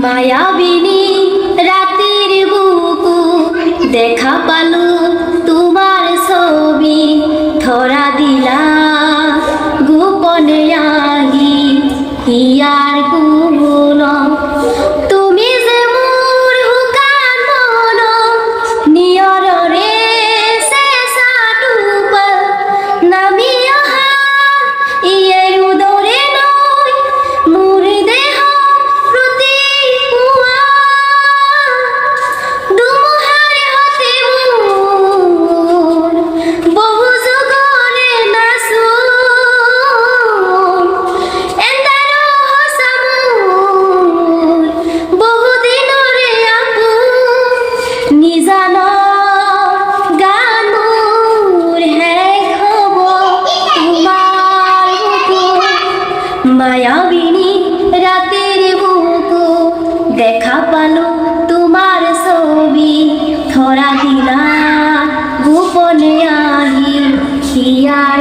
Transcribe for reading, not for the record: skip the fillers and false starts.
মায়াবিনী রাতের বুকু দেখা পালু তোমার ছবি ধরা দিলা গোপনে আহি হিয়ার গুণ তুমি যে মোর হুকান মন নিয়ৰৰে চেঁচা টোপা নামি অহা ইয়ে উদৰে নৈ মোৰ দেহ প্ৰতি পুৱা দুমুহাৰ হতে মোৰ বহু যুগৰে নাচো এন্দাৰো হসা মোৰ বহু দিনৰে আপো নিজান গান মোৰ শেষ হ'ব তোমাৰ বুকু মায়াবিনী রাতের বুকু দেখা পালো তোমার ছবি ধরা দিলা গোপনে আহি হিয়ার